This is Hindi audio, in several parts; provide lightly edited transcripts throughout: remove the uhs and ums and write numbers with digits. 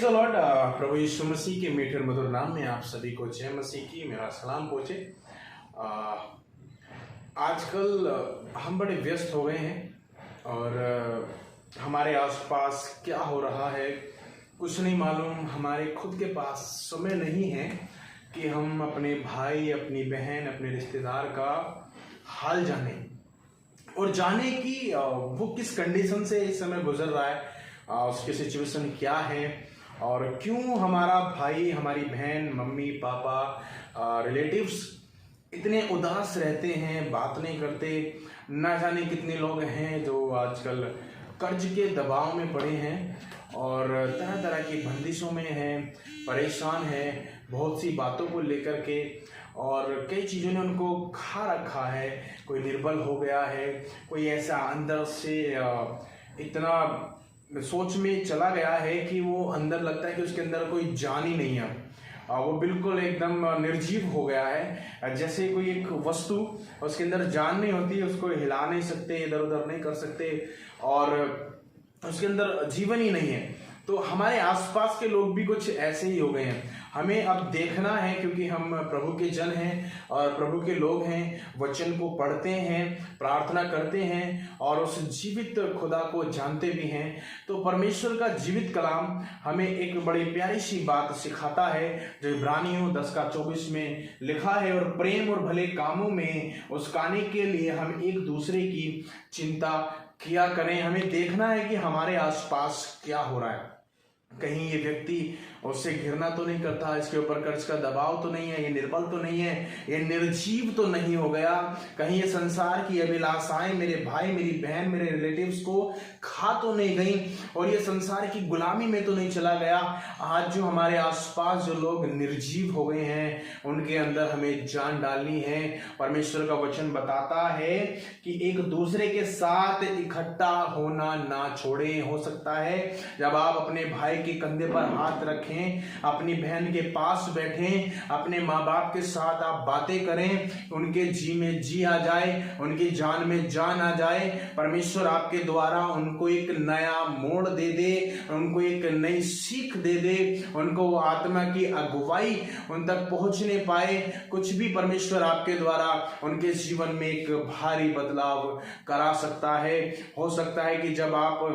लॉर्ड प्रभु यीशु मसीह के मीठे और मधुर नाम में आप सभी को जय मसीह की मेरा सलाम पहुँचे। आजकल हम बड़े व्यस्त हो गए हैं और हमारे आसपास क्या हो रहा है कुछ नहीं मालूम। हमारे खुद के पास समय नहीं है कि हम अपने भाई, अपनी बहन, अपने रिश्तेदार का हाल जाने और जाने की वो किस कंडीशन से इस समय गुजर रहा है, उसकी सिचुएशन क्या है और क्यों हमारा भाई, हमारी बहन, मम्मी पापा, रिलेटिव्स इतने उदास रहते हैं, बात नहीं करते। ना जाने कितने लोग हैं जो आजकल कर्ज के दबाव में पड़े हैं और तरह तरह की बंदिशों में हैं, परेशान हैं बहुत सी बातों को लेकर के, और कई चीज़ों ने उनको खा रखा है। कोई निर्बल हो गया है, कोई ऐसा अंदर से इतना सोच में चला गया है कि वो अंदर लगता है कि उसके अंदर कोई जान ही नहीं है। वो बिल्कुल एकदम निर्जीव हो गया है, जैसे कोई एक वस्तु, उसके अंदर जान नहीं होती, उसको हिला नहीं सकते, इधर उधर नहीं कर सकते और उसके अंदर जीवन ही नहीं है। तो हमारे आसपास के लोग भी कुछ ऐसे ही हो गए हैं। हमें अब देखना है, क्योंकि हम प्रभु के जन हैं और प्रभु के लोग हैं, वचन को पढ़ते हैं, प्रार्थना करते हैं और उस जीवित खुदा को जानते भी हैं। तो परमेश्वर का जीवित कलाम हमें एक बड़ी प्यारी सी बात सिखाता है जो इब्रानियों 10:24 में लिखा है, और प्रेम और भले कामों में उसकाने के लिए हम एक दूसरे की चिंता किया करें। हमें देखना है कि हमारे आसपास क्या हो रहा है। कहीं ये व्यक्ति उससे घृणा तो नहीं करता, इसके ऊपर कर्ज का दबाव तो नहीं है, ये निर्बल तो नहीं है, ये निर्जीव तो नहीं हो गया, कहीं ये संसार की अभिलाषाएं मेरे भाई, मेरी बहन, मेरे रिलेटिव्स को खा तो नहीं गई और ये संसार की गुलामी में तो नहीं चला गया। आज जो हमारे आसपास जो लोग निर्जीव हो गए हैं उनके अंदर हमें जान डालनी है। परमेश्वर का वचन बताता है कि एक दूसरे के साथ इकट्ठा होना ना छोड़े। हो सकता है जब आप अपने भाई के कंधे पर हाथ रखें, अपनी बहन के पास बैठें, अपने माँ बाप के साथ आप बातें करें, उनके जी में जी आ जाए, उनकी जान में जान आ जाए। परमेश्वर आपके द्वारा उनको एक नया मोड़ दे दे, उनको एक नई सीख दे दे, उनको वो आत्मा की अगुवाई उन तक पहुंच नहीं पाए। कुछ भी परमेश्वर आपके द्वारा उनके जीवन में एक भारी बदलाव करा सकता है। हो सकता है कि जब आप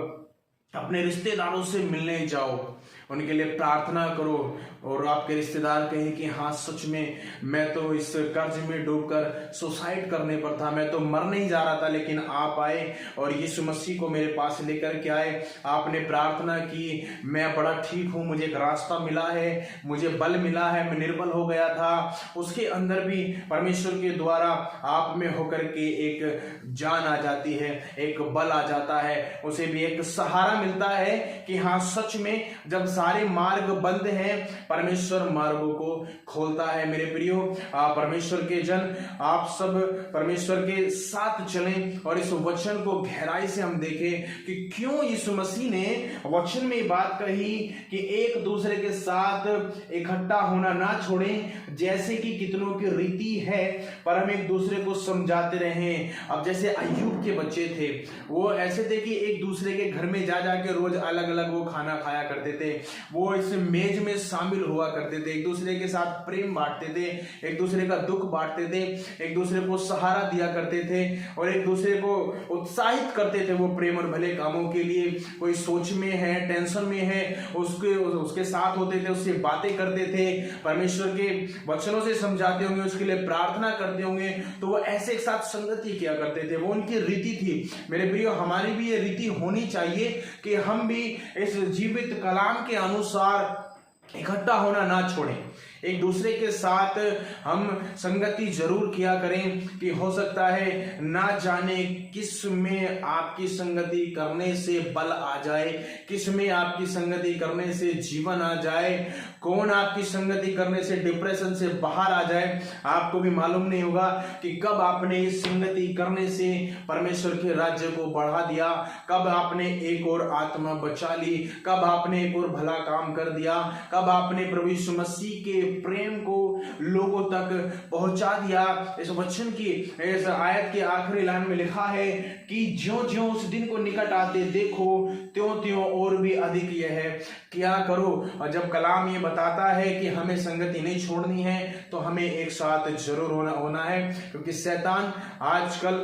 अपने रिश्तेदारों से मिलने जाओ, उनके लिए प्रार्थना करो और आपके रिश्तेदार कहें कि हाँ सच में मैं तो इस कर्ज में डूबकर सुसाइड करने पर था, मैं तो मरने ही जा रहा था, लेकिन आप आए और यीशु मसीह को मेरे पास लेकर के आए। आपने प्रार्थना की, मैं बड़ा ठीक हूँ, मुझे एक रास्ता मिला है, मुझे बल मिला है, मैं निर्बल हो गया था। उसके अंदर भी परमेश्वर के द्वारा आप में होकर के एक जान आ जाती है, एक बल आ जाता है, उसे भी एक सहारा मिलता है कि हाँ सच में जब सारे मार्ग बंद हैं, परमेश्वर मार्गों को खोलता है। मेरे प्रियो परमेश्वर के जन, आप सब परमेश्वर के साथ चलें और इस वचन को गहराई से हम देखें कि क्यों यीशु मसीह ने वचन में बात कही कि एक दूसरे के साथ इकट्ठा होना ना छोड़ें, जैसे कि कितनों की रीति है, पर हम एक दूसरे को समझाते रहें। अब जैसे अय्यूब के बच्चे थे, वो ऐसे थे कि एक दूसरे के घर में जा जाके रोज अलग अलग वो खाना खाया करते थे, वो इस मेज में शामिल हुआ करते थे, एक दूसरे के साथ प्रेम बांटते थे, एक दूसरे का दुख बांटते थे, एक दूसरे को सहारा दिया करते थे और एक दूसरे को उत्साहित करते थे वो प्रेम और भले कामों के लिए। कोई सोच में है, टेंशन में है, उसके साथ होते थे, उससे बातें करते थे, परमेश्वर के वचनों से समझाते होंगे, उसके लिए प्रार्थना करते होंगे, तो वो ऐसे एक साथ संगति किया करते थे। वो उनकी रीति थी। मेरे प्रियो, हमारी भी ये रीति होनी चाहिए कि हम भी इस जीवित कलाम के अनुसार इकट्ठा होना ना छोड़ें, एक दूसरे के साथ हम संगति जरूर किया करें कि हो सकता है ना जाने किस में आपकी संगति करने से बल आ जाए, किस में आपकी संगति करने से जीवन आ जाए, कौन आपकी संगति करने से डिप्रेशन से बाहर आ जाए। आपको भी मालूम नहीं होगा कि कब आपने इस संगति करने से परमेश्वर के राज्य को बढ़ा दिया, कब आपने एक और आत्मा बचा ली, कब आपने एक और भला काम कर दिया, कब अब आपने प्रभु यीशु मसीह के प्रेम को लोगों तक पहुंचा दिया। इस वचन की इस आयत के आखिरी लाइन में लिखा है कि ज्यों-ज्यों उस दिन को निकट आते देखो त्यों-त्यों और भी अधिक यह क्या करो। और जब कलाम ये बताता है कि हमें संगति नहीं छोड़नी है तो हमें एक साथ जरूर होना है, क्योंकि शैतान आजकल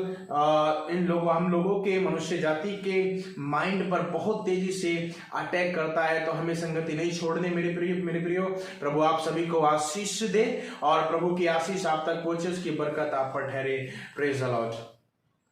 हम लोगों के मनुष्य जाति के माइंड पर बहुत तेजी से अटैक करता है। तो हमें संगति नहीं छोड़नी। मेरे प्रियो, प्रभु आप सभी को आशीष दे और प्रभु की आशीष आप तक पहुंचे, उसकी बरकत आप पर ठहरे। Praise the Lord.